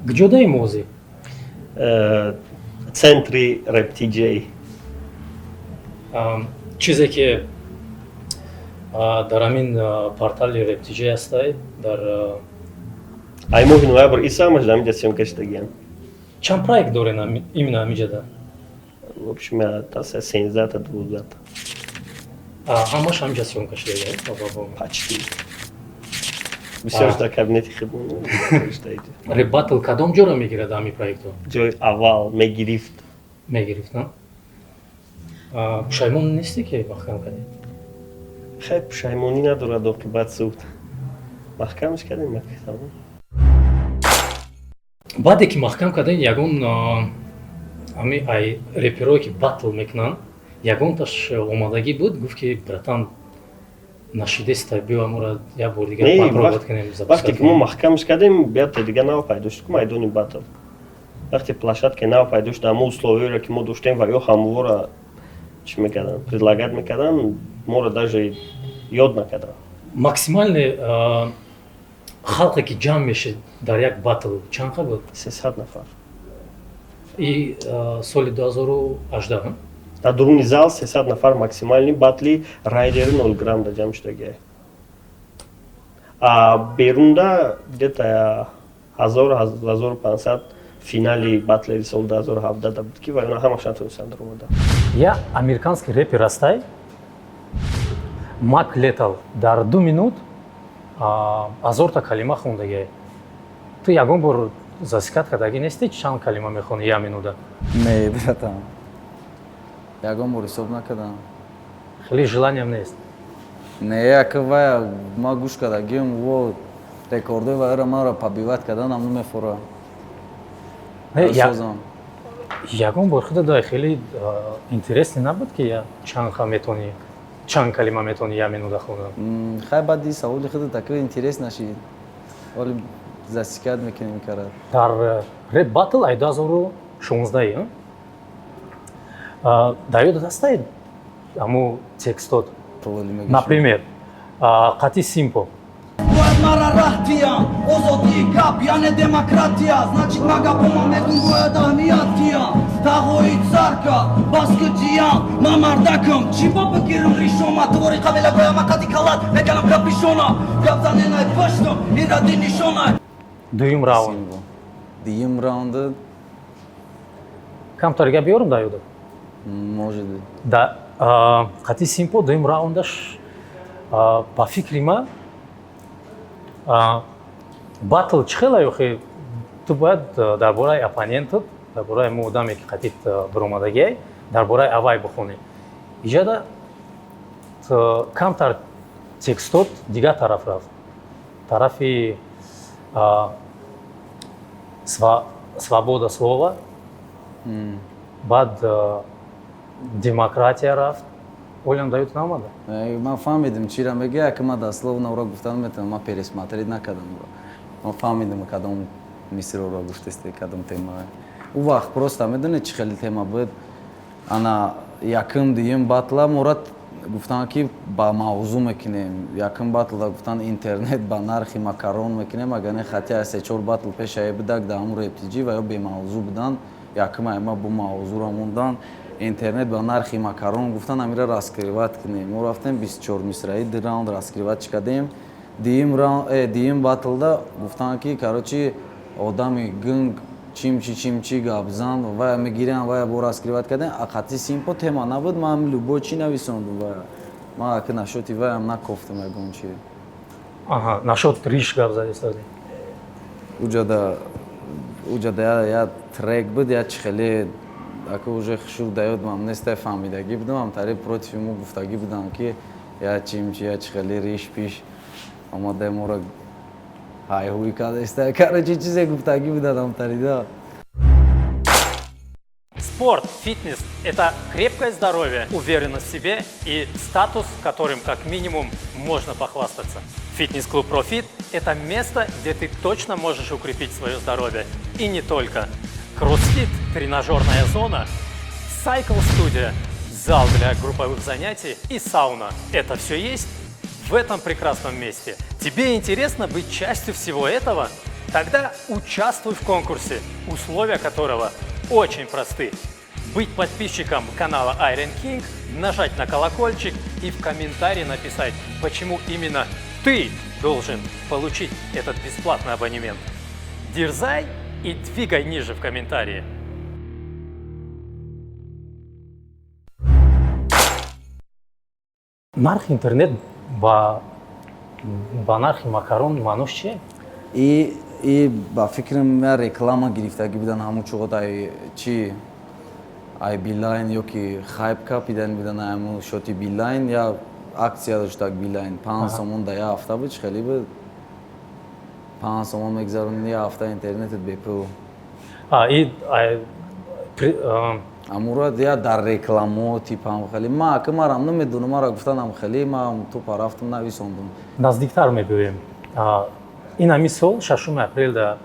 کجای موزی؟ центри RapTJ. چیزی که در همین پورتال رپتیجی هستی در Ai mohi noyabr и самаш да ми да съемкаш тагиан. چند проект داره именно همینجا؟ В общем, tas е сензата двузата. همش همینجا съемка شده Почти. Все още кабинети хидмон. رباتل کدام جورا میگیره در همین проектو؟ جای اول میگرفت. میگرفت نه؟ پشیمون نیستی که محکم کردی؟ خیلی پشیمونی ندارد عاقبت سود. محکمش کردیم محکم. بعدی که محکم کردن یگون امی ای رپرایی که باتل میکنن یگون تاش اومدگی بود گفت که براتان نشیده است بیا مرا یا بار دیگه پروبات کنیم وقتی که ما محکمش کردیم بیاد دیگه نو пайдош که майдони батл. وقتی площадка нау пайдош در مو условия که ما داشتیم و یا همواره چی میکردن предлагать میکردن ما را даже یاد نکردن. максимальный خلقی که جمع میشه در یک باتل چند بود؟ 300 نفر. ای سال 2018 در درون зал 300 نفر максимальный батли райдери 0 грамм да جمع شده. А берунда где-то 1000-1500 финали батлери сол 2017 да بود که و اینا همشون تونستن در اومدن. Я американский рэпер هستی Мак Летал در 2 минут 1000 تا کلمه خوندگی. تو یگون بار засекат кадаги нести чанд калима мехони я минута? Не, братан. Ягон бор ҳисоб накардам. Хеле желаниям нест. Не, якова ма гӯш кардагим во рекордои ваёра маро побиват кардан ҳам намефора. Ягон бор худа дай хеле интересный набуд ки я чанд калима метони я минута хонам. Хай баъди саволи худа такой интерес нашид. Оли засекат мекунем карад. Дар рэп батл ай 2016 даёд ҳастаи аму текстот. Например, Кати Симпо. Дуюм раунд. Дуюм раунда камтарга биёрам даёд. Может быть. Да, Кати Симпо дуюм раундаш ба фикри ма батл чӣ хела ёхе ту бояд дар бораи оппонентат дар бораи мо одаме ки қатит баромадагиай дар бораи авай бихонӣ. Иҷада камтар текстот дигар тараф рафт. Тарафи свобода слова, баъд демократия рафт. Олям даёд наомада? Ман фаҳмидим чиро мегӯяд, ки ман дословно гуфтан метавонам, ман пересмотреть накардам. Ман фаҳмидим кадом мисроро гуфтасте, кадом темае. У вақт просто медонед чӣ хеле тема буд. Ана якум дуюм батла мурад гуфтан ки ба мавзӯъ мекунем. Якум батла гуфтан интернет ба нархи макарон мекунем. Агар не хати 3-4 батл пешае будак дар ҳамун рептиҷӣ ва ё бемавзӯъ будан, якум айма бо мавзӯъро мондан. Интернет ба нархи макарон гуфтан амира раскриват кунем. Мо рафтем 24 мисраи 2 раунд раскриват кардем. Дуюм батлда гуфтан ки короче одами гунг чимчи гапзан ва мегирем ва бо раскриват кардем. А Кати Симпо тема набуд, ман любой чи нависондум ва ман ак нашоти ваям накофтам ягон чи. Аҳа, нашот риш гап зади сади. Уҷада я трек буд, я чӣ хеле ака уже хушур даёд ман нестай фаҳмидагӣ будам, ҳамтари против мо гуфтагӣ будам ки я чимчи я чӣ хеле риш пиш омадаи моро ҳайҳуй кардастай. Короче чизе гуфтагӣ будад ҳамтарида. Спорт, фитнес – это крепкое здоровье, уверенность в себе и статус, которым как минимум можно похвастаться. Фитнес-клуб ProFit – это место, где ты точно можешь укрепить свое здоровье. И не только. Кроссфит, тренажерная зона, сайкл-студия, зал для групповых занятий и сауна. Это все есть в этом прекрасном месте. Тебе интересно быть частью всего этого? Тогда участвуй в конкурсе, условия которого очень просты. Быть подписчиком канала Iron King, нажать на колокольчик и в комментарии написать, почему именно ты должен получить этот бесплатный абонемент. Дерзай и двигай ниже в комментарии. Нарх интернет ба нархи макарон мануш чиye? И ба фикрам я реклама гирифтагӣ будан ҳамун чуғот ай чи ай Билайн ё ки хайп капидан будан ҳамун шоти Билайн я аксия доштак Билайн 5 сомон да я ҳафта буд хеле буд 5 сомон мегзаронӣ я ҳафта интернетет бепул амура я дар рекламо типам хеле ма акмарам намедонам мара гуфтанам хеле ма ту парафтум нависондум Наздиктар мебиёем. ин ҳамин сол 6 апрелда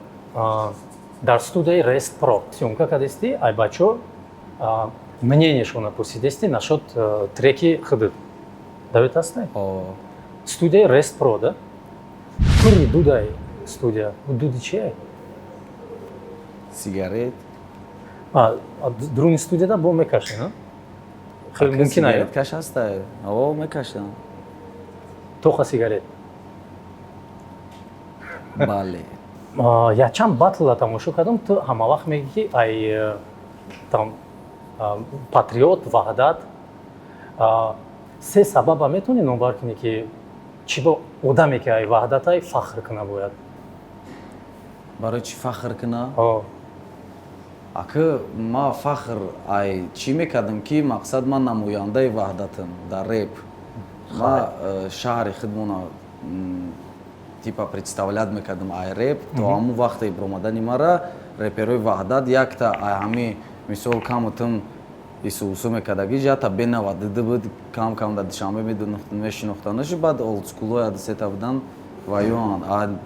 дар студияи Rest Pro сёмка кардести, ай бачо мнениешона пурсидести насчет треки худуд. Давид ҳастай? Студияи Rest Pro, да? Кури дудай студия. Дуди чие? сигарет Друни студияда бо мекаши, на? Хеле мумкин ай? сигарет каш ҳастай мекашам Тоха сигарет. бале Якчанд батлда тамошо кардам, ту ҳама вақт мегӣ ки ай там патриот, ваҳдат. Се сабаба метавонӣ номбар кунӣ ки чӣ бо одаме ки ай ваҳдат ай фахр куна бояд? барои чӣ фахр куна ака ма фахр ай чӣ мекардам ки мақсад ман намояндаи ваҳдатам дар реп ма шаҳри худмона типа представлят мекардам ай реп то ҳамун вақте биромадани мара реперои ваҳдат якта ай ҳами мисол камутам исусу мекардагӣ ҷата бенава дида буд кам да душанбе мешинохтанашу баъд олдскуло ядсета будан ва ён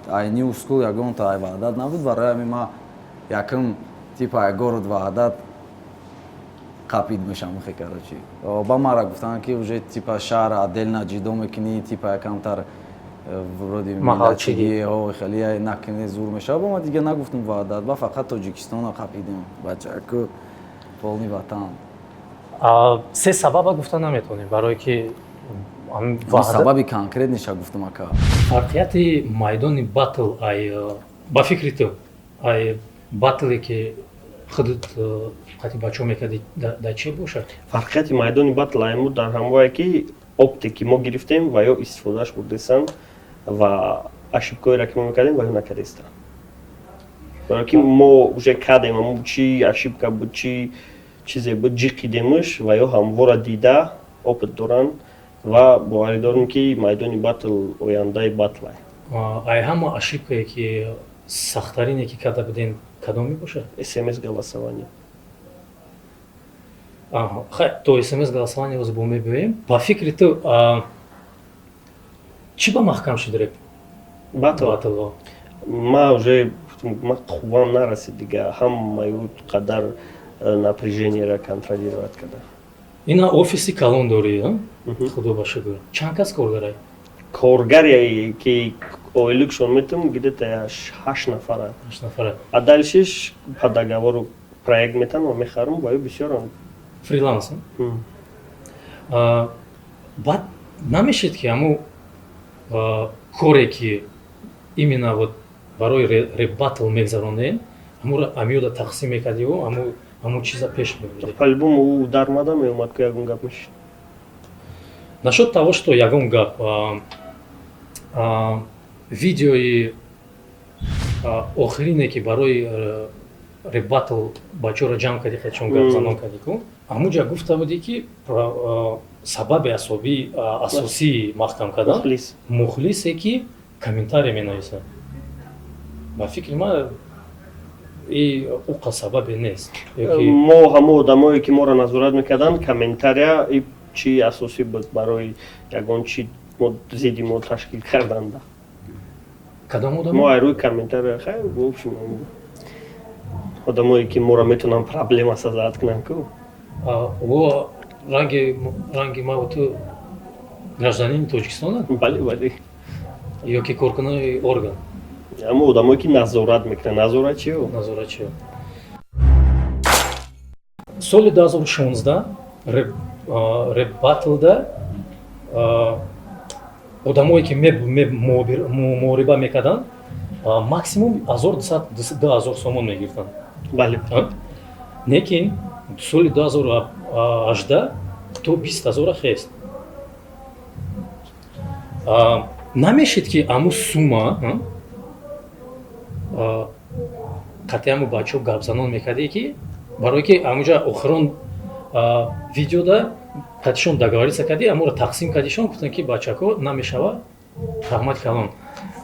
ай ню скул ягонта ай ваҳдат набуд барои ҳами ма якам типа ай город ваҳдат қапид мешамухе короче ба мара гуфтанд ки уже типа шаҳр отдельно ҷидо мекунӣ типа якамтар вроде миллатчигӣ хеле накунӣ зур мешавад ба ма дига нагуфтам ваҳдат ба фақат тоҷикистона қапидем бачаку полни ватан се сабаба гуфта наметавонем барое ки сабаби конкрет неша гуфтам ака фарқияти майдони батл ай ба фикри ту ай батле ки худуд қати бачо мекарди дар чӣ бошад? фарқияти майдони батл айму дар ҳамвое ки опте ки мо гирифтем ва ё истифодаш бурдестан ва ошибкоеро ки мо мекардем ва ё накардестан барое ки мо уже кардем аму чӣ ошибка буд чӣ чизе буд ҷиқидемуш ва ё ҳамвора дида опит доранд ва боварӣ дорем ки майдони батл ояндаи батл ай ҳама ошибкае ки сахттарине ки карда будем кадом мебошад? смс голосование то смс голосование боз бо мебиёем. Ба фикри ту чӣ ба маҳкам шуд реп? батл ма уже хубам нарасид дига ҳамаи қадар напряжениеро контролировать карда. Ина офиси калон дорӣ? Худо ба шукр. Чанд кас коргарай? Коргаре ки оилукшон метам где-то 8 нафара. 8 нафара. А дальше по договору проект метам ва мехарам ва ё бисёр фриланс. Баъд намешед ки ҳамун коре ки именно вот барои реп батл мегзаронем ҳамиёда тақсим мекардиву ҳамун чиза пеш мебурдем. По-любому дармада меомад ки ягон гап мешид. Нашуд того, что ягон гап видеои охирине ки барои реп батл бачаҳоро ҷамъ кардӣ хачон гап занон кардику ҳамунҷа гуфта будӣ ки сабаби асосии маҳкам кардан мухлисе ки комментарие менависад. Ба фикри ман уқа сабабе нест. Мо ҳамон одамое ки моро назорат мекарданд комментария чӣ асосӣ буд барои ягон чӣ зидди мо ташкил карданда. Кадом одам? Мо рӯи комментария хай вообщем одамое ки моро метавонанд проблема созад кунанд ку. Во ранги ма ту гражданини Тоҷикистонад? Бале. Ё ки коркунони орган? аммо одамое ки назорат мекунанд, назорат чиё? назорачиё. Соли 2016 реп батлда одамое ки муориба мекарданд максимум 1000 сомон мегирданд. Бале. Лекин соли 2018 то 20000 хест. Намешид ки аму сума қати аму бачо гапзанон мекарде ки барое ки амуҷа охирон видеода қатишон договориться карди амуро тақсим кардишон гуфтанд ки бачако намешава раҳмат калон.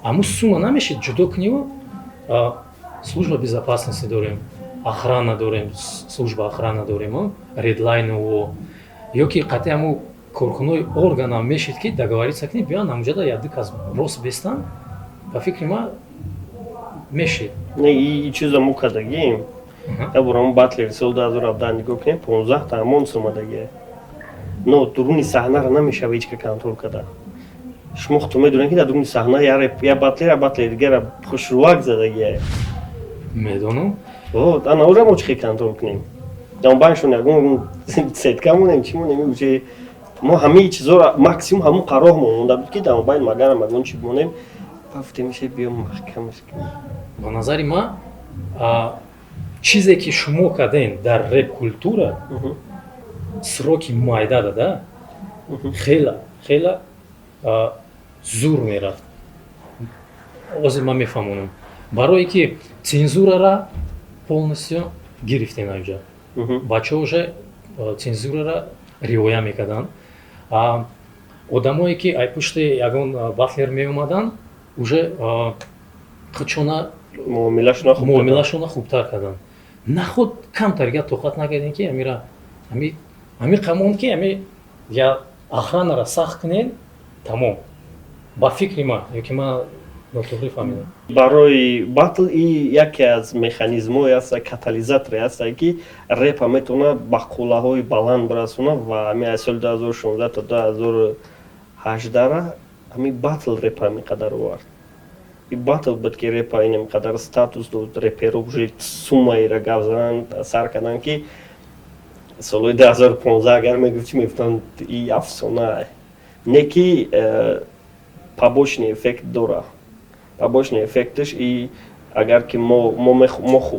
Аму сума намешид ҷудо куниву служба безопасности дорем, охрана дорем, служба охрана дорем, редлайново ё ки қати аму корхонаи органам мешид ки договориться кунӣ биён амуҷада якдик аз рост бестан ба фикри ма мешид. Не, и чиза мо кардагим. Таборам батлер сол 2017 нигоҳ кунем 15 та амон сума дагия. Но дуруни саҳнаро намешава ҳеҷ ка контрол карда. Шумо худтон медонед ки дар дуруни саҳна я батлер дигара хушрувак задагия. Медонам. Ана уже мо чӣ контрол кунем. Дамбаншон ягон сетка монем чӣ монем уже мо ҳамаи чизоро максимум ҳамон қароҳ монда буд ки дамбайн магарам ягон чӣ монем бафте меша биём маҳкамаш кунем. Ба назари ман чизе ки шумо кардем дар реп культура сроки майда дада хела зур мерафт. Ози ман мефаҳмонам. Барое ки цензурара полностью гирифтем аҷа. Бачаҳо уже цензурара риоя мекарданд. Одамое ки ай пушти ягон батлер меомаданд уже худчона муомилашона хубтар карданд. Нахуд камтарга тоқат накардем ки амира ами қамон ки ами я охранара сахт кунен тамом. Ба фикри ман ёки ман нотуғри фаҳмидам. Барои батл и яке аз механизмҳое аст, катализаторе аст ки репа метавонад ба қуллаҳои баланд барасонад ва ами аз соли 2016 то 2018 ами батл репа миқадар овард. И батл буд ки репа ин миқадар статус дод, реперо уже сумаира гап зананд, сар карданд ки солҳои 2015 агар мегуфт чӣ мегуфтанд и афсона. Не ки побочный эффект дора. Побочный эффектш и агар ки мо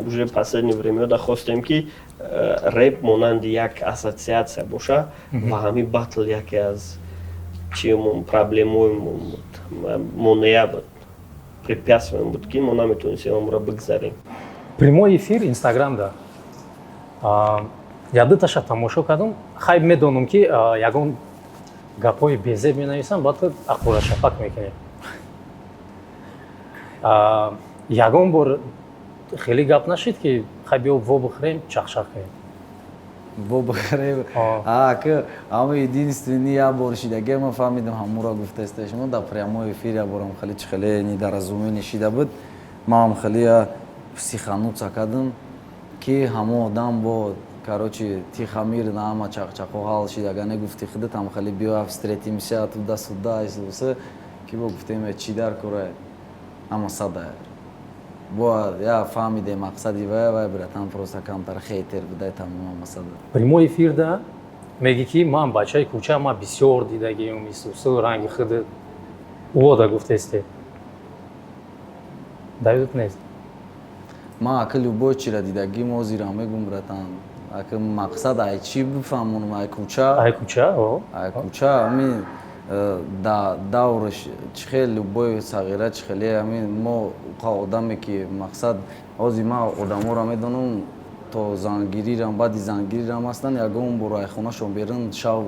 уже в последнее время хостем ки реп монанди як ассоциация боша ва ҳами батл яке аз чиёмон проблемои монеа буд, препятствие буд ки мо наметавонистем амро бигзарем. Прямой эфир инстаграмда ядыташа тамошо кардам. Хайб медонам ки ягон гапҳои безеб менависам, баъд ақурашапак мекунем. Ягон бор хеле гап нашид ки хай биё во бихӯрем, чахшах кунем. Во бихӯрем? Ка ама единственный я бор шидаги ман фаҳмидам ҳамонро гуфтаистед шумо дар прямой эфир я борам хеле чӣ хеле недаразумени шида буд. Ман хеле психануться кардам ки ҳамон одам бо короче тихомир на ама чақчақо ҳал шидага негуфти худат ам хеле биё встретимся туда-сюда ислуса ки бо гуфтем чӣ дар кора ама сада бо я фаҳмидем мақсади вай братан просто камтар хейтер будай тамом ама сада. Прямой эфирда меги ки ман бачаи кӯча ман бисёр дидагиам ислуса ранги худ вода гуфтесте. Давид нест. Ман ака любой чира дидагим озира мегум братан. Ака мақсад ай чӣ бифаҳмонам ай кӯча. Ай кӯча? Ай кӯча ами да даврш чихел любой сағира чихеле ами мо одаме ки мақсад ози ман одаморо медонам то зангирирам баъди зангирирам ҳастанд ягон бор айхонашон берун шав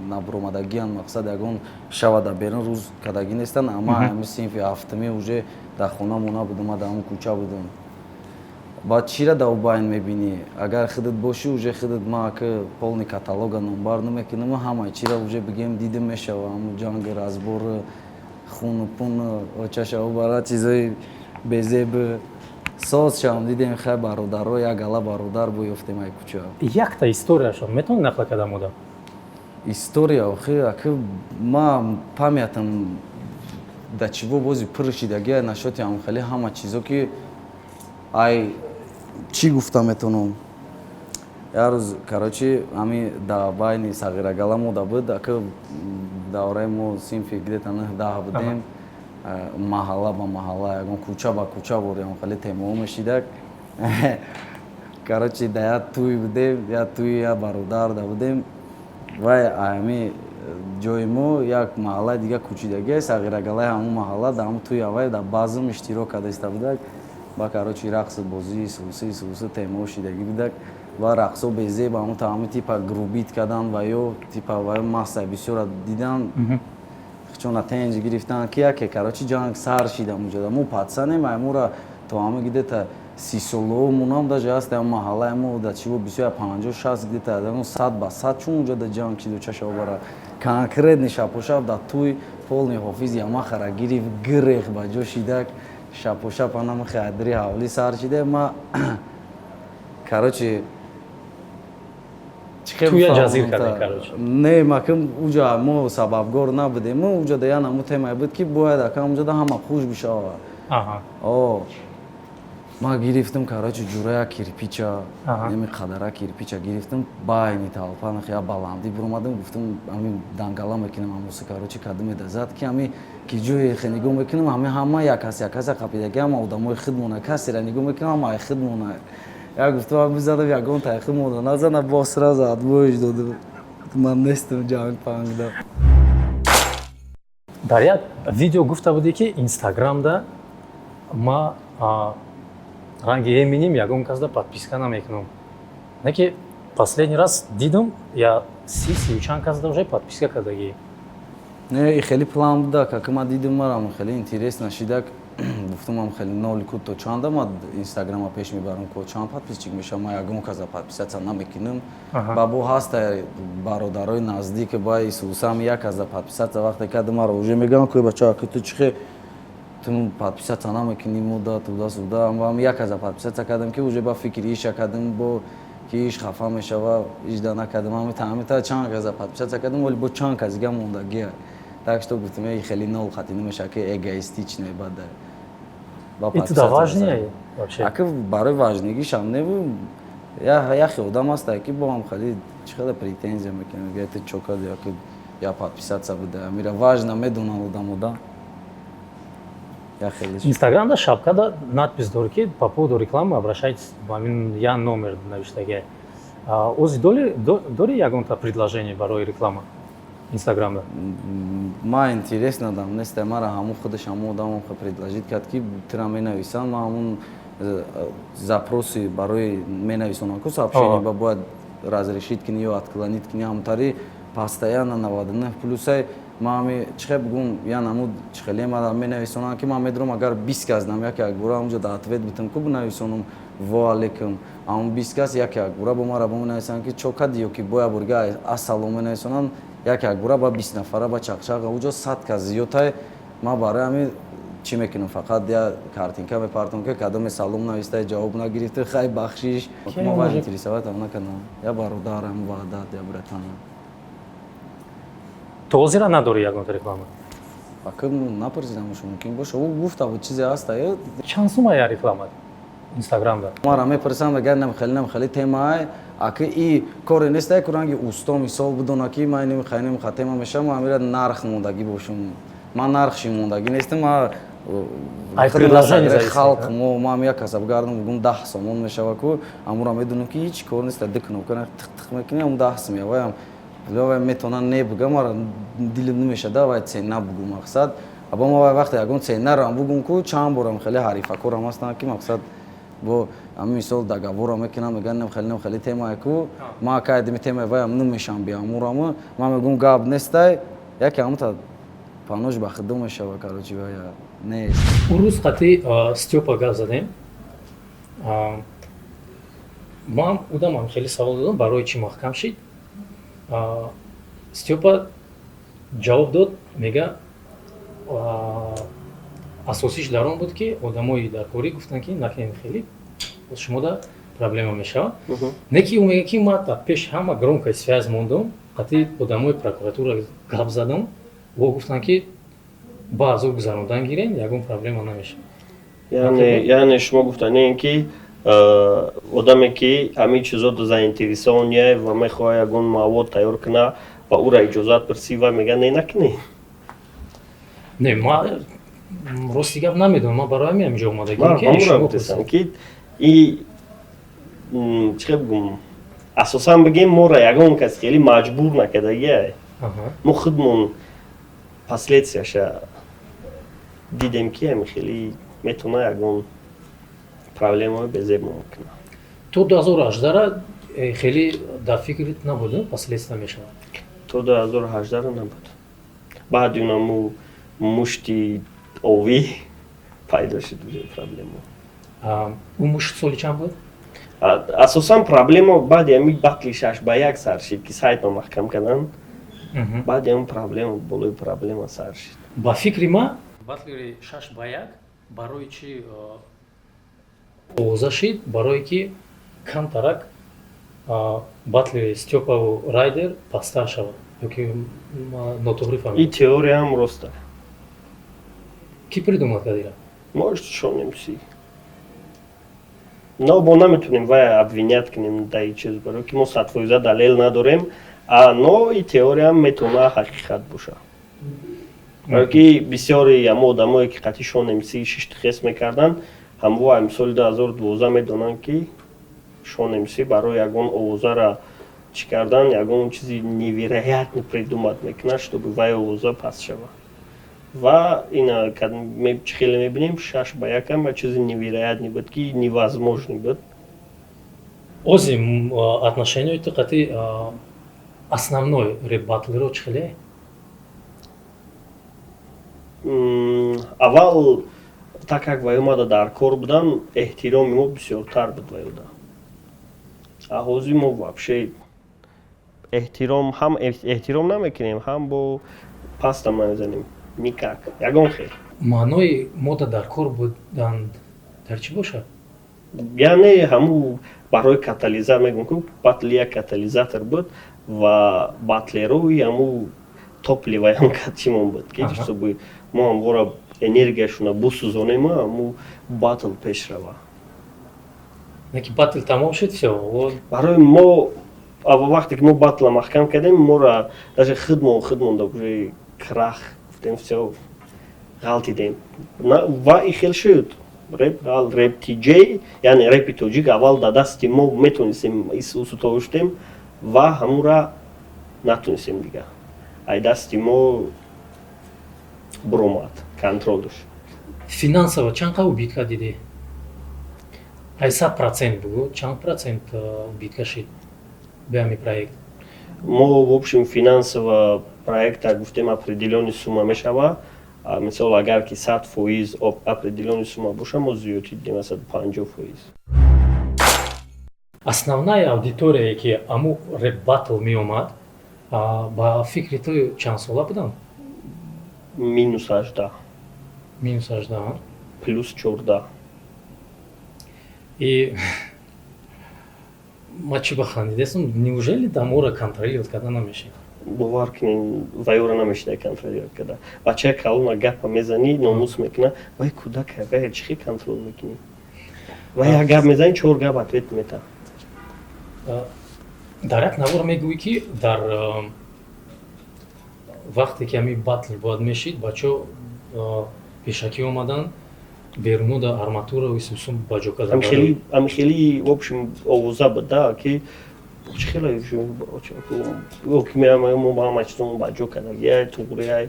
набромадагиан мақсад ягон шавада берун рӯз кадаги нестанд ама ами синфи ҳафтуме уже дар хона мона будам дар ҳамон кӯча будам. Баъд чира дар байн мебинӣ агар худат бошӣ уже худат ман ака полни каталога номбар намекунам ҳамаи чира уже бигем дида мешава ҳамон ҷанги разбор хуну пун очашава бара чизои безеб соз шавам дидем хай бародаро як гала бародар буёфтем ай кӯча. Якта историяшон метавонӣ нақл кардам одам? История охи ака ман памятам да чего бози пыршидагия нашоти ам хали ҳама чизо ки ай чӣ гуфта метавонам як рӯз короче ҳами да байни сағирагала мода буд ака давраи мо синфи где-то 9-10 будем маҳалла ба маҳалла ягон кӯча ба кӯча борем хали темао мешидак короче да як тӯй будем як тӯи як бародар да будем вай ами ҷои мо як маҳаллаи дига кӯчидагия сағирагалаи ҳамун маҳалла да ҳамун тӯи авай да базм иштирок карда иста будак ба короче рақсу бозии сулуси темао шидаги будак ва рақсо безеб ҳамун ҳамин типа грубит кардан ва ё типа ва массаи бисёра дидан чона тенҷ гирифтан ки яке короче ҷанг сар шида муҷода мо патсанем аймура то ҳами где-то 30 соло мунам даже ҳаст ям маҳаллаи мо да чиво бисёр 50-60 где-то 100 ба 100 чун муҷода ҷанг шиду чашо бара конкретни шапошап да туй полни ҳофиз ямахара гирифт гирех ба ҷо шидак шапошап анам хадри ҳавли сар шида ма короче туя ҷазир кардем короче не макам уҷа мо сабабгор набудем мо уҷада яна мо темае буд ки бояд акам уҷада ҳама хуш бишава о ма гирифтам короче ҷурая кирпича неми қадара кирпича гирифтам байни талпа я баландӣ биромадам гуфтам ами дангала мекунам амуси короче кадумеда зад ки ами ки ҷое хе нигоҳ мекунам ами ҳама якаса қапидаги ҳама одамои хидмона касера нигоҳ мекунам ҳама ай хидмона я гуфтам бизадам ягон тайхи мода назана бо сразу отбоиш доду ман нестам ҷанг пангда дар як видео гуфта будӣ ки инстаграмда ма ранги Eminem ягон казда подписка намекунам не ки последний раз дидам я 30 чанд казда уже подписка кардагӣ не хеле план буда как ма дидам марам хеле интересно шидак гуфтам ам хеле нолику то чанда ма инстаграма пеш мебарам ко чанд подписчик мешам ма ягон казда подписация намекунам ба бо ҳаста бародарои наздик ба исусам як казда подписация вақте кадам мара уже мегӯям ки бача ки ту чихе ту подписация намекунӣ мода туда-суда ам як казда подписация кардам ки уже ба фикри иша кардам бо ки иш хафа мешава ижда накардам ҳамита чанд казда подписация кардам вале бо чанд казига мондагия так что гуфтам хеле нол хати намеша ки эгоистичне бада это важнее вообще ака барои важнигишам не яхе одам аста ки бо ҳам хали чихела претензия мекунад гета чокад яки я подписация буда мира важна медонам одамода инстаграмда шапкада надпис дори ки по поводу рекламы обращайтесь ҳамин я номер навиштаги ози дори ягонта предложение барои реклама инстаграмда ма интересно дам несте мара ҳамун худаш ҳамун одамам предложит кард ки тира менависам ма ҳамун запроси барои менависонам ку сообщение ба бояд разрешит кини ё отклонит кини ҳамтари постоянно 99 плюсай ма ами чихе бугум янамуд чихеле ма менависонам ки ма медурам агар 20 кас нам як бора ҳамҷода ответ битам ку бинависонам ва алейкум ам 20 кас як бора бо мара бо менависам ки чокадиё ки боя бурга ассалом менависонам як бора ба 20 нафара ба чақчақ уҷо 100 кас зиёдтай ма барои ами чӣ мекунам фақат я картинка мепартам ки кадоме салом навистай ҷавоб нагирифта хай бахшиш ма ва интересоватам накардам я бародарам ваъдат я братана то ҳозира надори ягонта реклама ака напарзидам шо мумкин боша ӯ гуфта буд чизе ҳаста чанд сума я реклама инстаграмда мара мепарсам агар намехеле темаи ака и коре нестай ку ранги усто мисол будона ки ма немехаинемха тема мешам амира нарх мондагӣ бошум ма нархши мондагӣ нестам ма халқ ма як каса бигардам бугум 10 сомон мешава ку амура медунам ки ҳеҷ кор неста дикунам кана тиқ мекунӣ ам 10 сом яваям лёва метона не бугам мара дилам намешада вай цена бугу мақсад аба ма вай вақте ягон ценаро бугум ку чанд борам хеле ҳарифакорам ҳастам ки мақсад бо мисол договора мекунам мегӯям хеле темае ку ма кайдами темаи ваям намешам биамурам ма мегӯям гап нестай яке ҳамута панош ба худо мешава короче вая нест ӯ рӯз қати стёпа гап задем ман удамам хеле савол додам барои чӣ маҳкам шид стёпа ҷавоб дод мега асосиш дар он буд ки одамои дар корӣ гуфтанд ки накунем хеле боз шумода проблема мешавад не ки ӯ мега ки ма пеш ҳама громкая связь мондам қати одамои прокуратура гап задам ва гуфтанд ки ба зур гузарондан гирем, ягон проблема намешавад. яъне шумо гуфтанед ки одаме ки ҳамин чизото заинтересование ва мехоҳад ягон мавод тайёр кунад ва ӯра иҷозат пирсӣ ва мегӯяд не накунӣ. Не, ма рости гап намедонам, ман барои ҳамин ҷо омадагӣ ман ки ҳамура шумо гуфтам ки и чӣ бигӯм асосан бигем моро ягон кас хеле маҷбур накардагия мо худмон последствияша дидем ки ами хеле метавонад ягон проблемаи безеб мумкина. то 2018 хеле дар фикрит набуд последствия мешавад. То 2018 набуд. Баъди онаму мушти овӣ пайдо шуд проблема. ӯ мушт соли чанд буд? асосан проблема баъди ҳамин батли 6-1 сар шид ки сайтро маҳкам кардан. баъди ҳамин проблема болои проблема сар шид. ба фикри ман батли 6-1 барои чӣ овоза шид? Барое ки камтарак батли Стёпаву Райдер пастар шавад. ёки нотуғри И фаҳмидам. теория ҳам роста. Ки придумад кардира? Может, шонемси. Но мо наметонем вай обвинят кунем дар чиз, барои ки мо 100% далел надорем, но и теория ҳам метавонад ҳақиқат боша. барои ки бисёри ҳама одамое ки қатъи шонемси шиштихес мекардан, ҳамво имсоли 2012 медонанд ки шонемси барои ягон овозара чӣ кардан, ягон чизи невероятно придумат мекунад, чтобы вай овоза паст шавад. Ва ина чӣ хеле мебинем 6-1 ҳам чизи невероятный буд, ки невозможный буд. Ози отношенияти қатъи основной реп-батлеро чӣ хеле? Аввал так как вай омада дар кор будан, эҳтироми мо бисёртар буд вай уда. А ҳозир мо вообще эҳтиром намекунем, ҳам бо паста намезанем. Никак. Ягон хел. Маънои мода дар кор будан дар чӣ бошад? Яъне ҳамун барои катализатор мегӯям ки батл як катализатор буд ва батлерои ҳамун топливаи ҳам катчимон буд ки чтобы мо ҳамвора энергияшона бусӯзонем, ҳамун батл пеш рава. Неки батл тамом шуд всё. Барои мо вақте ки мо батла маҳкам кардем, моро даже худмон уже крах гуфтем всё ғалтидем. Ва и хел шуд. Реп TJ, яъне репи тоҷик аввал дар дасти мо метонистем сутоштем ва ҳамура натонистем дига. Ай дасти мо буромад, контрол дошт. Финансово чанд қаву битка дидӣ? Ай 100% бугӯ, чанд процент битка шид ба ҳамин проект? Мо в общем финансово проекта гуфтем определённый сумма мешава. Мисол агар ки 100% определённый сумма боша, мо зиёдтар дидем 150%. Основная аудитория ки аму реп батл меомад, ба фикри ту чанд сола буданд? -18. -18. +14. И ма чӣ бахандидесум, неужели дамора контролировать карда намешавад? бовар кунем вайора намешинад контролировать карда. Бачаи калона гапа мезани, номус мекунад, вай кӯдака, вай чӣ хел контрол мекунӣ? Вай як гап мезани, 4 гап ответ метавад. дар як навор мегӯӣ ки дар вақте ки ҳамин батл бояд мешид, бачаҳо пешакӣ омадан берунода арматура исусум ба ҷо кардан. Ами хеле в общем овоза буд да ки чӣ хеле ки мо ба ҳама чизон ба ҷо кардагия туғрияй.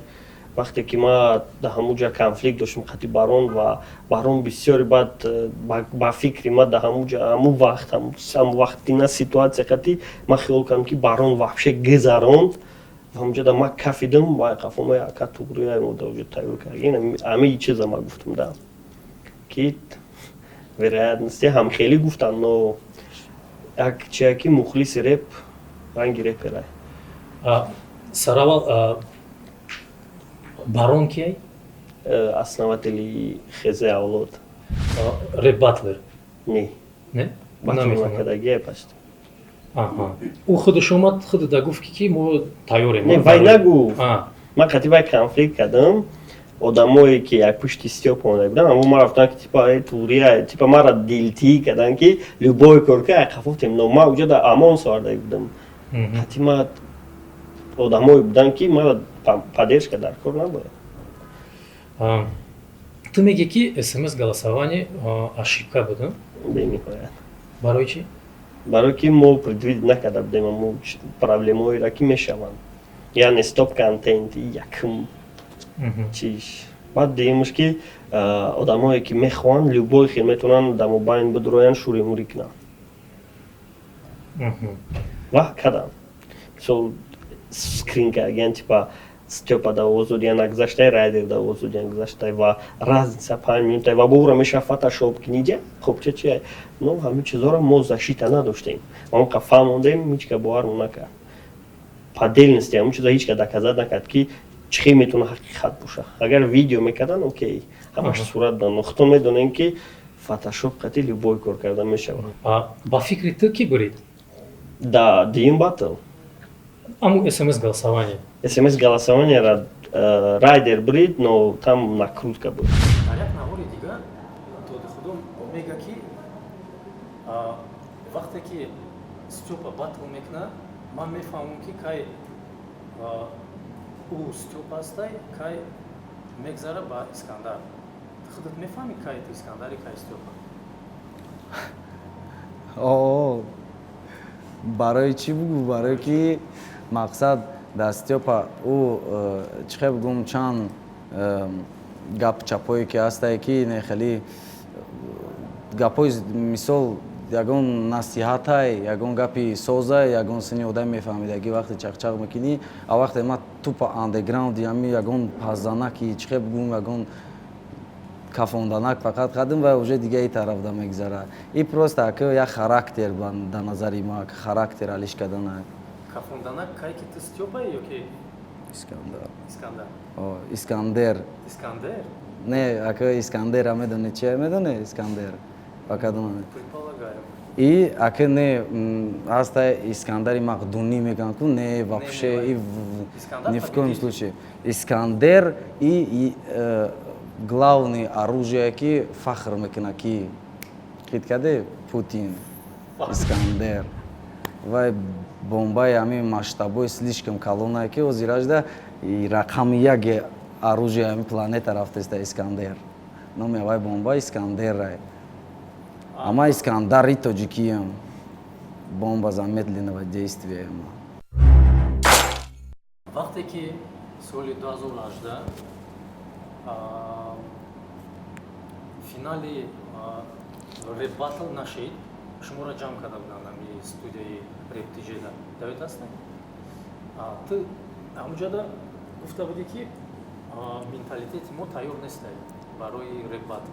Вақте ки ма дар ҳамуҷа конфликт доштем қатъи барон ва барон бисёри баъд ба фикри ма дар ҳамун вақт ина ситуатсия қатъи ма хиёл кардам ки барон вообще гузаронд ва ҳамуҷада ма кафидам ва қафома яка туғрияй мо дар уҷа тайёр кардем. Ҳамин чиза ма гуфтам да ки вероятности ҳам хеле гуфтанд, но як чияки мухлиси реп ранги реперай. Сараввал барон кияй? Основатели Хезе Авлод. Реп батлер? Не. Не? Батл накардагия паст. Ӯ худаш омад худда гуфт ки мо тайёрем. Не, вай нагуфт. Ма қатъи вай конфликт кардам одамое ки як пушти Степа монда буданд, аммо ма рафтан ки типа турия, типа мара дилтии кардан ки любой корка як хафофтем, но ма уҷа да амон саварда будам. Хати ма одамое буданд ки мара поддержка дар кор набояд. Ту меги ки смс голосование ошибка буд? Бениҳоят. Барои чӣ? Барои ки мо предвид накарда будем аммо проблемаҳоеро ки мешаванд. Яъне стоп контенти якум чиш. Баъд дигимаш ки одамое ки мехоҳанд любой хел метавонанд дар мобайн бидуроянд шури мурӣ кунанд. Ва кардам. Мисол скрин кардаган типа Степа да озодия нагзаштай, Райдер да озодия нагзаштай ва разница 5 минута ва бора меша фотошоп книҷа. Хоб чи? Но ҳамин чизоро мо защита надоштем. Мо ка фаҳмондем, ҳичка бовар накард. Поделности ҳамин чиза ҳичка доказат накард ки чӣ хел метавона ҳақиқат боша. Агар видео мекардан, окей, ҳамаш сурат дан. Но худто медонем ки фотошоп қати любой кор карда мешавад. Ба фикри ту ки бурид? Да, дигим батл. Аму смс голосование. СМС голосованиеро Райдер бурид, но там накрутка буд. Дар як навори дигар доди худом мега ки вақте ки Степа батл мекунад, ман мефаҳмам ки кай ӯ Степа астай, кай мегзара ба Искандар. Худат мефаҳмӣ кай Искандари, кай Степа? барои чӣ бугӯ? Барои ки мақсад дар Степа ӯ чӣ хел бугум чанд гап чапое ки ҳастае ки не хеле гапои мисол ягон насиҳатай, ягон гапи созай, ягон сини одам мефаҳмидаги вақте чақчақ мекунӣ, а вақте ма тупа андеграунди ҳами ягон пазданаки чӣ хел бугум ягон кафонданак фақат қадим ва уже дига и тараф да мегзара. И просто ака як характер дар назари ма, характер алиш кардана. Кафонданак кай ки ту Степа ё ки Искандар. Искандар? Искандер. Искандер? Не, ака Искандер медони чи медони Искандер? Фақадон. Предполагаю. И ака не аста Искандари Мақдуни меган ку не вообще и ни в коем случае. Искандер и главное оружие ки фахр мекуна ки хиткаде Путин. Искандер. Вай бомбаи ҳамин масштабои слишком калонае ки ҳозир ажда рақами як оружие ҳамин планета рафтаста Искандер. Номи вай бомба Искандер. Ама Искандари тоҷикиям. Бомба замедленного действия. Вақте ки соли 2018 финали реп батл нашид, шуморо ҷамъ карда буданд ҳамин студияи реп диҷейда. Давид ҳастед? Ту ҳамуҷода гуфта будӣ ки менталитети мо тайёр нестад барои реп батл.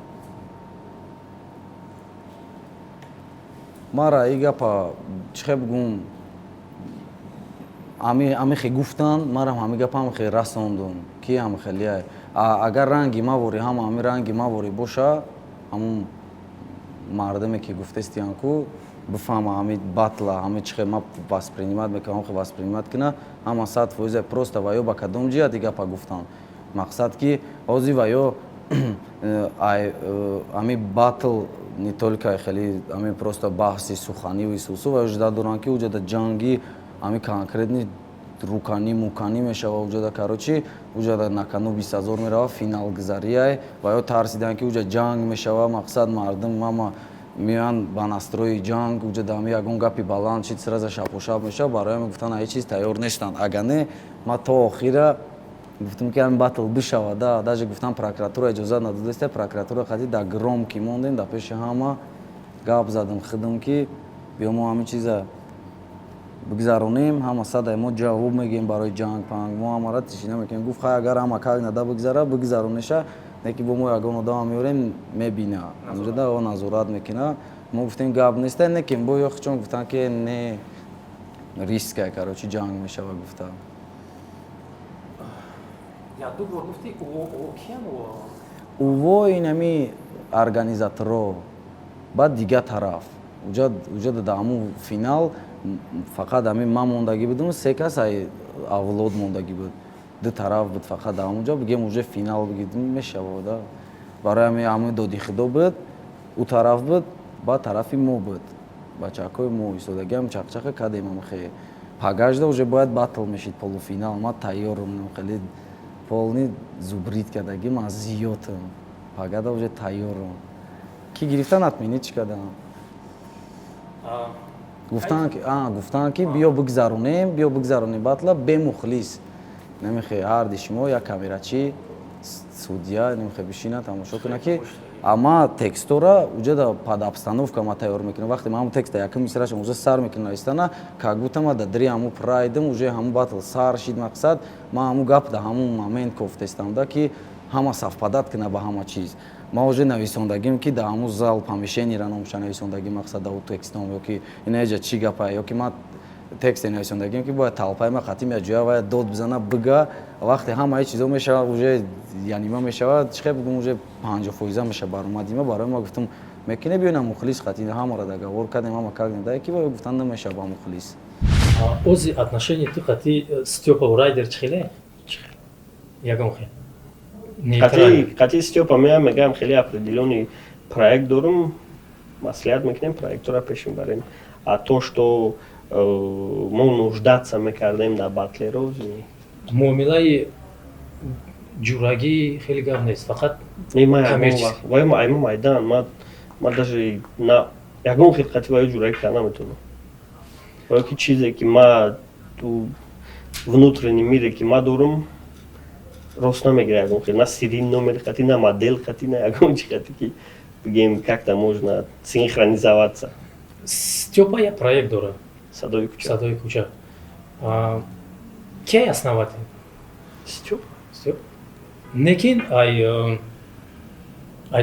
Мара и гапа чӣ хел бугум ҳамин хел гуфтанд, марам ҳамин гапа ҳам хел расондум ки ҳам хелия агар ранги мавори ҳама ҳамин ранги мавори боша, ҳамун мардаме ки гуфтестиян ку бифаҳма ҳамин батла ҳамин чӣ хел ма воспринимат мекунам, ҳам хел воспринимат куна, ҳама 100% просто ва ё ба кадом ҷиҳати гапа гуфтанд. Мақсад ки ҳозир ва ё ҳамин батл не только хеле ҳамин просто баҳси суханиву исусу ва уҷода доранд ки уҷода ҷанги ҳамин конкретни руканӣ муканӣ мешава уҷода карочи уҷода накану 20 000 мерава финал гузария ва ё тарсидан ки уҷа ҷанг мешава, мақсад мардум ама меянд ба настрои ҷанг уҷода ҳамин ягон гапи баланд чи сраза шапошап мешава, барояме гуфтанд ҳеҷ чиз тайёр нестанд. Агар не ма то охира гуфтам ки ҳамин батл бишава, да даже гуфтам прокуратура иҷозат надодааст, прокуратура қати да гром ки мондем да пеши ҳама гап задам хидам ки биё мо ҳамин чиза бигзаронем, ҳама садай мо ҷавоб мегем барои ҷанг панг, мо ҳамара тишина мекунем. Гуфт хай агар ҳама как нада бигзара бигзарониша, не ки бо мо ягон одам меорем мебина, ҳамҷода о назорат мекуна. Мо гуфтем гап неста, не ки бо ё чун гуфтан ки не риска карочи ҷанг мешава гуфта. Як-ду бор гуфти ӯ киян ӯво ин ҳами организаторо баъд дига тараф уҷода дар ҳамун финал фақат ҳамин ман мондагӣ будум, се кас авлод мондагӣ буд. ду тараф буд фақат дар ҳамонҷо бигем уже финал бигидим мешавода. Барои ҳамин ҳамаи доди худо буд, у тараф буд, ба тарафи мо буд. Бачакҳои мо истодагиам чақчақа кардем хеле. Пагажда уже бояд батл мешид полуфинал. Ма тайёрам хеле полни зубрид кардагӣ ман зиёдам. Пагада уже тайёрам. Ки гирифта натмини чӣ кардам? Гуфтанд ки биё бигзаронем батла бемухлис. Намехе ҳарди шумо як камерачи судя намехе бишина тамошо кунад ки ама текстора уҷада под обстановка ма тайёр мекунам. Вақте ман ҳамун текста якум мисрашам уже сар мекунам навистана, как будто ма да дри ҳамун прайдам уже ҳамун батл сар шид мақсад, ман ҳамун гап да ҳамун момент кофтестамда ки ҳама савпадат кунад ба ҳама чиз. Ма уже нависондагим ки да ҳамун зал помешениро номуша нависондагӣ мақсад да у текстом ёки инаҷа чӣ гапа ёки ма тексте нависондагим ки бояд талпаи ма қатъи меҷоя ва дод бизана бига вақте ҳамаи чизо мешавад уже янима мешавад чихе бигум уже 50% меша баромадима барои ма гуфтам мекуне биёнам мухлис қатъи ҳамаро договор кардем ҳама кардем да ки гуфтан намеша ба мухлис. Ози отношение ту қатъи Стёпа Райдер чихеле? Ягон хел. қатъи Стёпа мегам хеле определённый проект дорум, маслиҳат мекунем проектро пеш мебарем. А то что мо нуждаца мекардем дар батлеро муомилаи ҷурагӣ хеле гап нест, фақат аймон майдан ма даже ягон хилқати ваи ҷурагӣ карда наметавонам. ки чизе ки ма ту внутренний мире ки ма дорум рост намегира ягон хел, на сирин номери хати, на модел хати, на ягон чи хати ки бигем как-то можно синхронизоваться. Стёпа як проект дорад. Садои кӯча. Ки основатель? Стёп. Лекин ай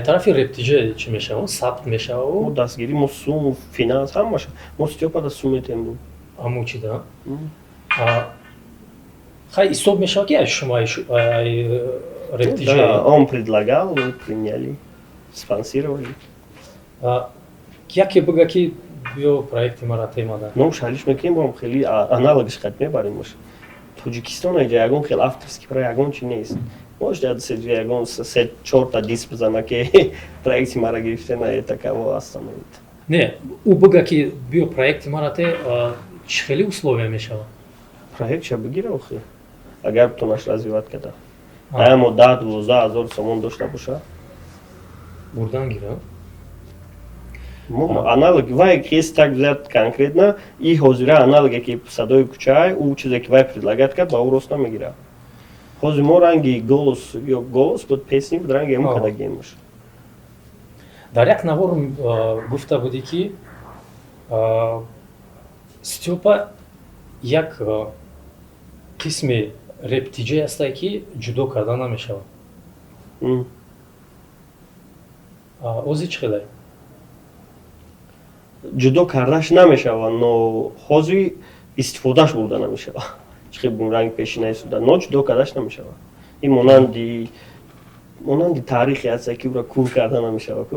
тарафи рептиҷа чӣ мешавад? Сабт мешавад? Мо дастгирӣ, мо сум, финанс ҳамаша. Мо Стёпада сум метем. Аму чӣ да? Хай ҳисоб мешавад ки шумо ай рептиҷа? Да, он предлагал, мы приняли, спонсировали. Яке бига ки биё проекти мара темада. Мо шалиш мекунем, бо хеле аналогиш хат мебарем бош. Тоҷикистон аҷа ягон хел авторский проект ягон чи нест. Может ягон 3-4 диск бизана ки проекти мара гирифте на это кого остановит. Не, у бига ки биё проекти мара те чӣ хеле условия мешавад? Проект ша бигира охи. Агар битонаш развиват карда. Аямо 10-12 ҳазор сомон дошта боша. Бурдан гира? Аналог вай есть так взят конкретно и ҳозира аналоге ки садои кӯча у чизе ки вай предлагат кард ба у рост намегира. Ҳозир мо ранги голос буд песни буд ранги мо кардагем бош. Дар як навор гуфта будӣ ки Стёпа як қисми рептиҷа ҳастае ки ҷудо карда намешавад. ози чӣ хеле? ҷудо кардаш намешавад, но ҳозир истифодаш бурда намешавад. Чӣ хел ранги пешинаи суда, но ҷудо кардаш намешавад. Ин монанди таърихе ҳаст ки уро кур карда намешавад.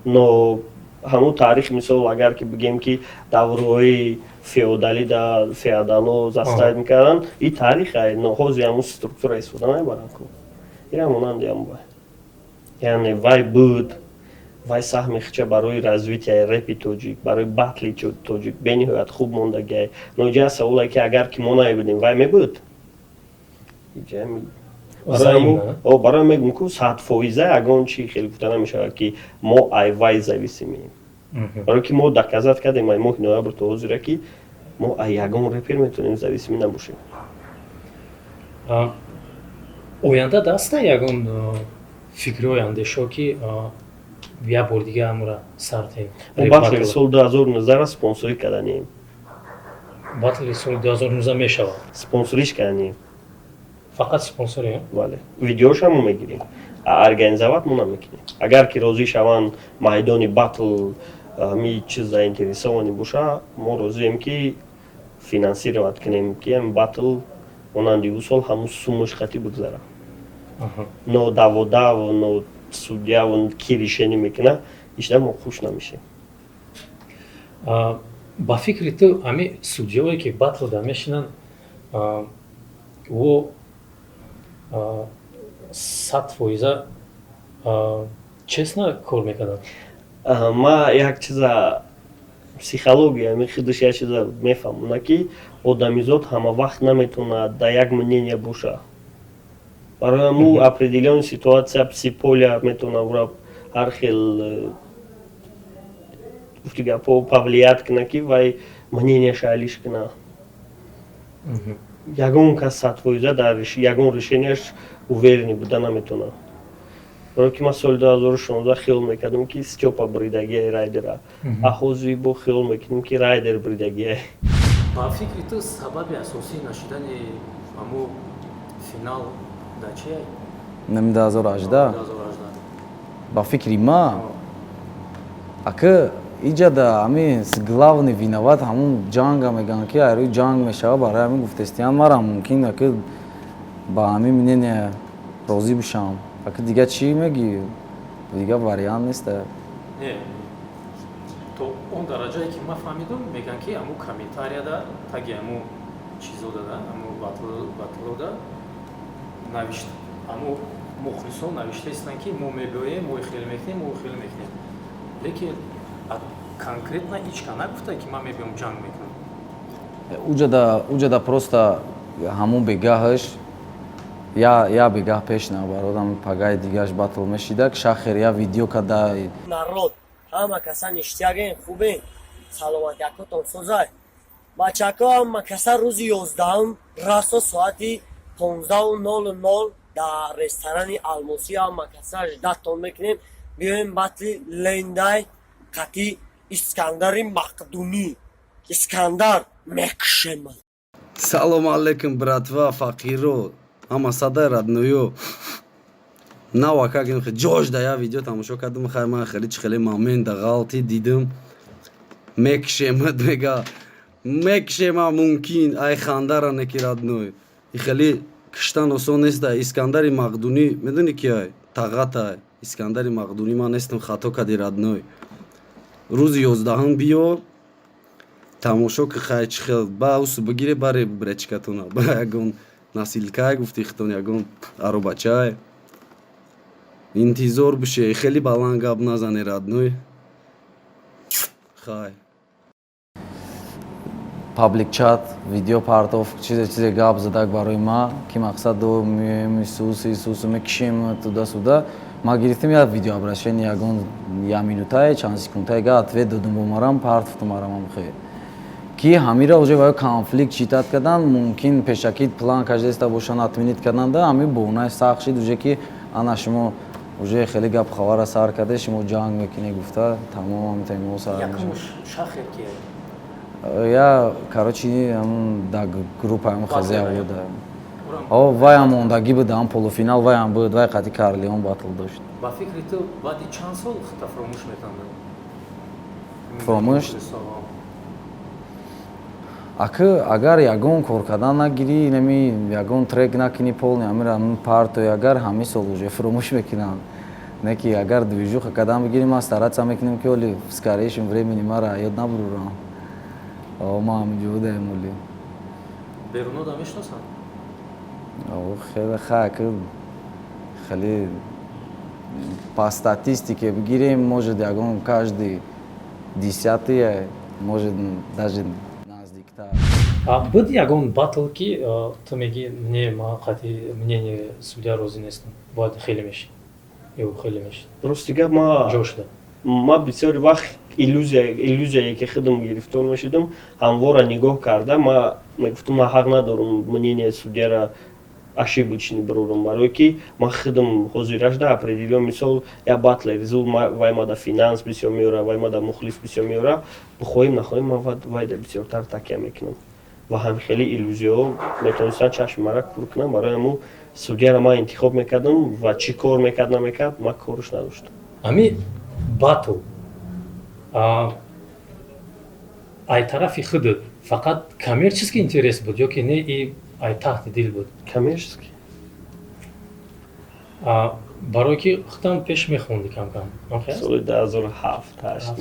Но ҳамун таърих мисол агар ки бигем ки даврҳои феодалӣ да феодало заставид мекарданд, ин таърихе, но ҳозир ҳамун структура истифода намебаранд. ин монанди ҳам яъне вай буд, вай саҳми хича барои развитияи репи тоҷик, барои батли тоҷик бениҳоят хуб мондагиай. Но иҷа саволе ки агар ки мо намебудем, вай мебуд? барои мегум ку 100% ягон чи хеле гуфта намешавад ки мо ай вай зависимем. барои ки мо доказат кардем ай моҳи ноябр то ҳозира ки мо ай ягон репер метавонем зависимӣ набошем. оянда даста ягон фикри ояндешо ки як бор дига амура сартем. батли соли 2019 спонсорӣ карданем. батли соли 2019 мешавад. Спонсориш карданем. Фақат спонсори? Бале. Видеошам мо мегирем. Организовать мо намекунем. Агар ки розӣ шаванд майдони батл ми чиз заинтересовани боша, мо розием ки финансировать кунем ки ин батл монанди ӯ сол ҳамун суммаш қатӣ бигзара. Но даводав, но судя ки решение мекуна, ишда мо хуш намешем. Ба фикри ту ами судяое ки батл да мешинанд ӯ 100% честно кор мекардад. ма як чиза психология худаш як чиза мефаҳмона ки одамизод ҳама вақт наметавонад дар як мнение боша. Барои ҳамун определённи ситуация психополия метавона ура ҳар хел гапо повлият кунад ки вай мнениеша алиш кунад. Ягон кас 100% дар ягон решениеш уверенӣ буда наметавонад. Барои ки ман соли 2016 хиёл мекардам ки Стёпа буридагия райдера, а ҳозир бо хиёл мекунем ки райдер буридагия. Ба фикри ту сабаби асосии нашидани ҳамун финал да чия? Нами 2018? Ба фикри ма? Ака иҷада ҳамин главный виноват ҳамун ҷанга мегӯянд ки айрӯи ҷанг мешава барои ҳамин гуфтестиян мара мумкин ака ба ҳамин мнение розӣ бишам. Ака дига чӣ мегӣ? Дига вариант нест. Не. То он дараҷае ки ман фаҳмидам мегӯянд ки ҳамун комментарияда таги ҳамун чизодада ҳамун батлода навишт ҳамун мухлисон навишта истанд ки мо мегӯем мо хеле мекунем мо хеле мекунем. Лекин конкретно ҳичка нагуфта ки ман мебиём ҷанг мекунам. Уҷада просто ҳамун бегаҳаш я бегаҳ пеш набародам пагаи дигааш батл мешида ки шахер я видео када народ ҳама касан иштияген хубен саломатиякотон созай бачако ҳама каса рӯзи 11 расо соати 15:00 дар ресторани Алмоси ҳама каса ждатон мекунем биёем батли лендай қати Искандари Мақдунӣ Искандар мекшема. салом алейкум братва фақиро ама садай радноё навакагин ҷожда я видео тамошо кардам хайр ман хеле чӣ хеле момент ғалти дидам мекшемад мега мекшема мумкин ай хандара неки радной и хеле киштан осон неста Искандари Мақдунӣ медони ки ай тағата Искандари Мақдунӣ ман нестам хато кади радной рӯзи 11 биё тамошо ки хай чӣ хел ба усу бигире баре бречкатона ба ягон насилкай гуфти хитон ягон аробачай интизор бише хеле баланд гап назане радной хай паблик чат видео партов чизе гап задак барои ма ки мақсад дорем Исусу мекишем туда-сюда ма гирифтем як видео обращение ягон я минутае чанд секундае га ответ додум бо марам партовту марамам хе ки ҳамира уже ваё конфликт читат кардан мумкин пешакид план каждеста бошан отменит карданда ҳами бонаи сахт шид уже ки ана шумо уже хеле гап хабара сар карда шумо ҷанг мекунед гуфта тамом метавонем мо сар шахер ки я короче ҳамун да группа ҳамун хазия буда вай ҳам мондагӣ буд ҳам полуфинал вай ҳам буд вай қати Карлеон батл дошт. Ба фикри ту баъди чанд сол хита фуромӯш мекунад? Фуромӯш? Ака агар ягон кор кардан нагирӣ нами ягон трек накунӣ полный амир ҳамин парто агар ҳами сол уже фуромӯш мекунам не ки агар движуха кардан бигирим ма стараться мекунем ки оли в скорейшем времени мара ёд набурам ма ҳаминҷо будаем оли берунода мешиносанд хеле хак хеле по статистике бигирем может ягон каждый 10 может даже буд ягон батл ки ту меги не ма қати мнение судя розӣ нестам бояд хеле меши ё хеле меши рости гап ма бисёри вақт иллюзияе ки худам гирифтор мешудам ҳамвора нигоҳ карда ма мегуфтам ман ҳақ надорам мнение судяра ошибочный берорам барое ки ман худам ҳозираш да определён мисол я батлер вай мада финанс бисёр меёра вай мада мухлис бисёр меёра бихоҳем нахоҳем ман вайда бисёртар такя мекунам ва ҳам хеле иллюзияҳо метавонистанд чашми мара кур кунам барои ҳамун судяра ман интихоб мекардам ва чӣ кор мекард намекард ман корш надоштам ҳами батл ай тарафи худат фақат коммерческий интерес буд ё ки не и ай таҳти дил буд коммерческий барое ки худам пеш мехонди камкам соли 2007 7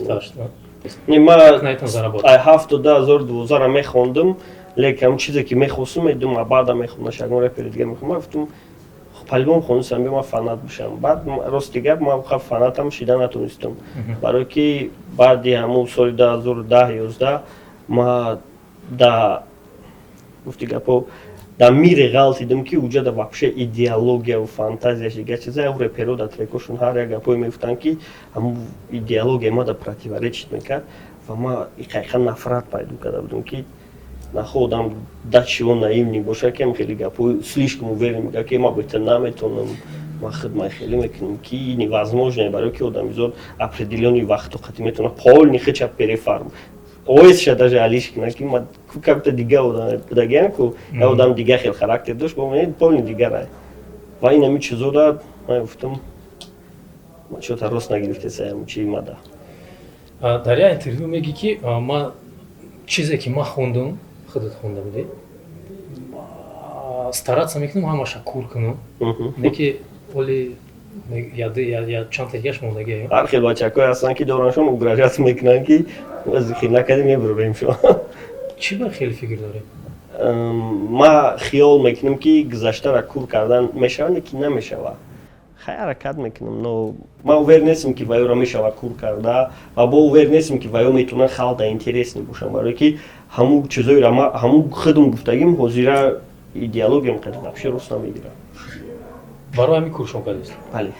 7 2012 мехондам лекам чизе ки мехостум медум баъда мехонаш ягон репери дига мехонам гуфтум по-любому хонистам бима фанат бишам баъд рости гап ман фанатам шида натонистам барое ки баъди ҳамун соли 2010-11 ма да гуфти гапо да мире ғалт дидам ки уҷада вообще идеологияву фантазияш дига чиза ав реперо да трекошон ҳар як гапое мегуфтанд ки ҳамун идеология ма да противоречит мекард ва ма иқайқан нафрат пайдо карда будам ки нахо одам да чиво наивни боша ки ам хеле гапои слишком уверен мега ки ма беҳтар наметонам ма хидмаи хеле мекунам ки невозможное барое ки одамизод определённи вақт тоқати метавона полни хича перефарм оисша даже алиш кина ки ма как-то дига одам будагиам ку я одам дига хел характер дошт бо мен полни дигарай ва инами чизода ман гуфтам ма чота рост нагирифтесаям чи мада дар як интервю меги ки ма чизе ки ма хондам худат хонда будӣ стараться мекунам ҳамаша кур кунам не ки оли я чанд тагаш мондагӣ ҳар хел бачакҳое ҳастанд ки дораншон угражат мекунанд ки хел накардем мебурем шо чӣ ба хеле фикр дорем ма хиёл мекунам ки гузаштара кур кардан мешавад ки намешавад хай ҳаракат мекунам но ма увер нестам ки ваёра мешава кур карда ва бо увер нестам ки ваё метавонад халда интересни бошанд барое ки ҳамун чизоеро ма ҳамун худам гуфтагим ҳозира идеологиям қади вообще рост намегирам барои ҳамин куршон кардист бале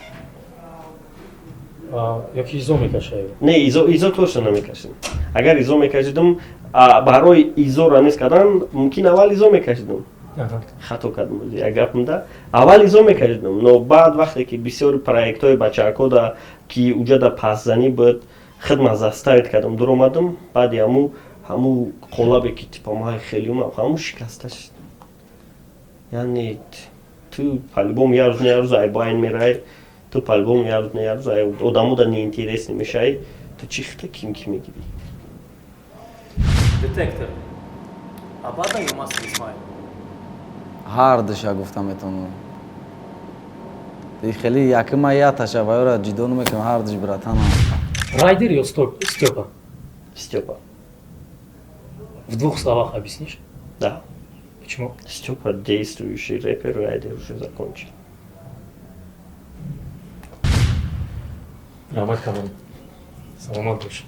ёки изо мекашаед не изо точно намекашидам агар изо мекашидам барои изора нест кардан мумкин аввал изо мекашидам хато кардам як гапмда аввал изо мекашидам но баъд вақте ки бисёри проектҳои бачакода ки уҷада пасзанӣ буд хидмат заставид кардам дуромадам баъди ҳамун қолабе ки типа ма хелиум ҳамун шикаста шуд яъне ту по-любому як рӯз не як рӯз ай байн меравӣ ту по-любому як рӯз не як рӯз одамода неинтересни мешавӣ ту чӣ хита кимки мегирӣ Детектор. Абада ё Масуд Исмаил? ҳар душа гуфта метавонам хеле якима яташа ваёра ҷидо намекунам ҳар душ братанам райдер ё стёпа Стёпа в двух словах объяснишь да почему Стёпа действующий рэпер райдер уже закончил рамат камон саломат бош